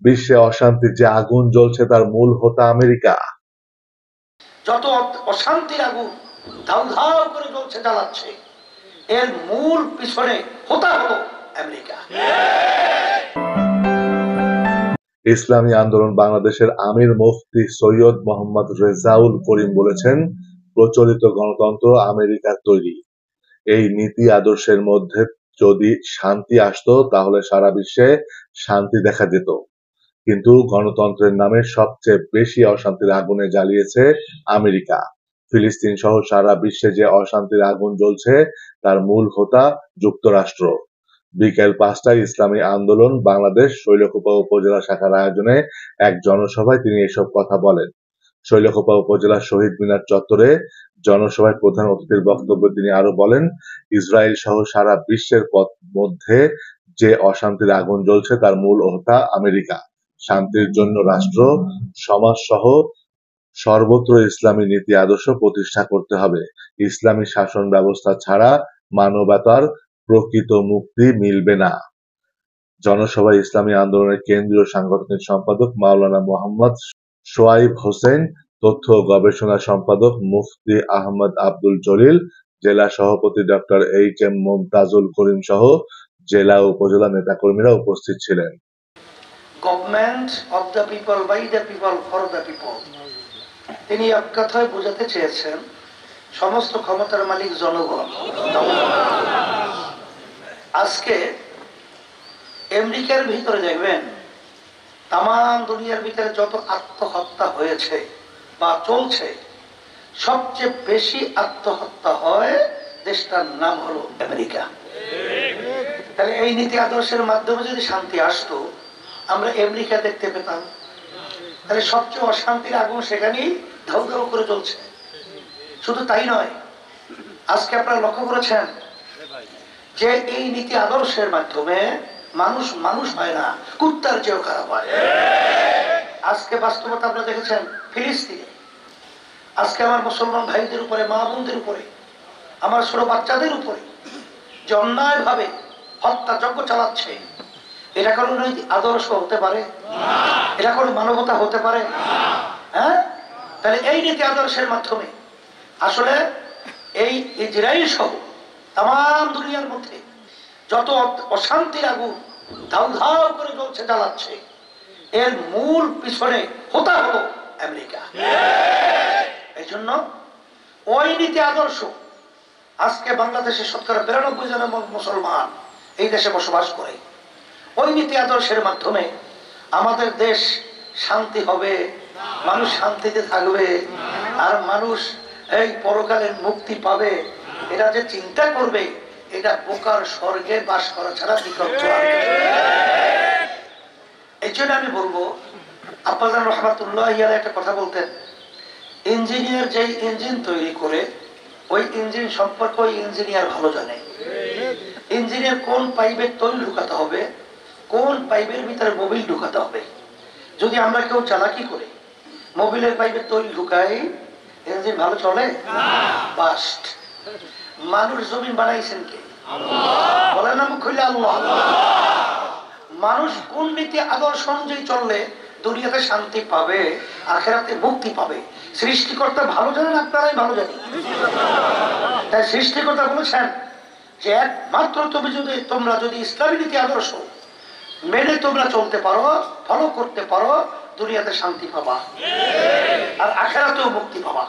বিশ্বে অশান্তির যে আগুন জ্বলছে তার মূল হোতা আমেরিকা। যত অশান্তির আগুন ধাউ ধাউ করে জ্বলছে, জ্বালাচ্ছে, এর মূল পিছনে হোতা হলো আমেরিকা। ইসলামী আন্দোলন বাংলাদেশের আমির মুফতি সৈয়দ মোহাম্মদ রেজাউল করিম বলেছেন, প্রচলিত গণতন্ত্র আমেরিকার তৈরি। এই নীতি আদর্শের মধ্যে যদি শান্তি আসতো তাহলে সারা বিশ্বে শান্তি দেখা যেত। কিন্তু গণতন্ত্রের নামে সবচেয়ে বেশি অশান্তির আগুনে জ্বালিয়েছে আমেরিকা। ফিলিস্তিন সহ সারা বিশ্বে যে অশান্তির আগুন জ্বলছে তার মূল হোতা যুক্তরাষ্ট্র। বিকেল 5টায় ইসলামী আন্দোলন বাংলাদেশ শৈলকুপা উপজেলা শাখার আয়োজনে এক জনসভায় তিনি এসব কথা বলেন। শৈলকুপা উপজেলার শহীদ মিনার চত্বরে জনসভায় প্রধান অতিথির বক্তব্যে তিনি আরো বলেন, ইসরায়েল সহ সারা বিশ্বের মধ্যে যে অশান্তির আগুন জ্বলছে তার মূল হোতা আমেরিকা। শান্তির জন্য রাষ্ট্র, সমাজ সহ সর্বত্র ইসলামী নীতি আদর্শ প্রতিষ্ঠা করতে হবে। ইসলামী শাসন ব্যবস্থা ছাড়া মানবতার প্রকৃত মুক্তি মিলবে না। জনসভায় ইসলামী আন্দোলনের কেন্দ্রীয় সাংগঠনিক সম্পাদক মাওলানা মোহাম্মদ সোয়াইব হোসেন, তথ্য ও গবেষণা সম্পাদক মুফতি আহমদ আব্দুল জলিল, জেলা সভাপতি ডক্টর এইচ.এম. মুমতাজুল করিম সহ জেলা ও উপজেলা নেতাকর্মীরা উপস্থিত ছিলেন। Government of the people, by the people, for the people. তিনি এক কথায় বোঝাতে চেয়েছেন সমস্ত ক্ষমতার মালিক জনগণ। আজকে আমেরিকার ভিতরে দেখবেন তাম দুনিয়ার ভিতরে যত আত্মহত্যা হয়েছে বা চলছে, সবচেয়ে বেশি আত্মহত্যা হয় দেশটার নাম হলো আমেরিকা। তাহলে এই নীতি আদর্শের মাধ্যমে যদি শান্তি আসতো, আমরা আমেরিকা দেখতে পেতাম। তাহলে সবচেয়ে অশান্তির আগুন সেখানেই ধাউ ধাউ করে চলছে। শুধু তাই নয়, আজকে আপনারা লক্ষ্য করেছেন যে এই নীতি আদর্শের মাধ্যমে মানুষ মানুষ হয় না, কুত্তার চেয়েও খারাপ হয়। আজকে বাস্তবতা আপনারা দেখেছেন ফিলিস্তিনে। আজকে আমার মুসলমান ভাইদের উপরে, মা বোনদের উপরে, আমার ছোট বাচ্চাদের উপরে যে অন্যায় ভাবে হত্যাযজ্ঞ চালাচ্ছে, এটা কোনো নৈতিক আদর্শ হতে পারে? এটা কোনো মানবতা হতে পারে? হ্যাঁ, তাহলে এই নীতি আদর্শের মাধ্যমে আসলে এই ইসরায়েল সহ তাম দুনিয়ার মধ্যে যত অশান্তির আগুন ধাউ ধাউ করে জ্বলছে, জ্বালাচ্ছে, এর মূল পিছনে হোতা হলো আমেরিকা। এই জন্য ওই নীতি আদর্শ আজকে বাংলাদেশের শতকরা 92 জন মুসলমান এই দেশে বসবাস করে। ওই নীতি আদর্শের মাধ্যমে আমাদের দেশ শান্তি হবে, মানুষ শান্তিতে থাকবে, আর মানুষ এই পরকালের মুক্তি পাবে। এরা যে চিন্তা করবে, এটা বোকার স্বর্গে বাস করা ছাড়া বিকল্প। এই জন্য আমি বলবো, আব্বাজান রহমাতুল্লাহ একটা কথা বলতেন, ইঞ্জিনিয়ার যেই ইঞ্জিন তৈরি করে ওই ইঞ্জিন সম্পর্কে ওই ইঞ্জিনিয়ার ভালো জানে। ইঞ্জিনিয়ার কোন পাইপের তৈল ঢুকাতে হবে, কোন পাইপের ভিতরে মোবিল ঢুকাতে হবে। যদি আমরা কেউ চালাকি করে মোবিলের পাইপের তৈল ঢুকাই, ইঞ্জিন ভালো চলে? বাস্ট। মানুষ জমিন বানাইছেন কে? বলেন না মুখ খুলে আল্লাহ। মানুষ কোন নীতি আদর্শ অনুযায়ী চললে দুনিয়াতে শান্তি পাবে, আখেরাতে মুক্তি পাবে, সৃষ্টিকর্তা ভালো জানেন, আপনারাই ভালো জানেন। তাই সৃষ্টিকর্তা বলেছেন যে একমাত্র তোমরা যদি ইসলামী নীতি আদর্শ মেনে তোমরা চলতে পারো, ফলো করতে পারো, দুনিয়াতে শান্তি পাবা আর আখেরাতেও মুক্তি পাবা।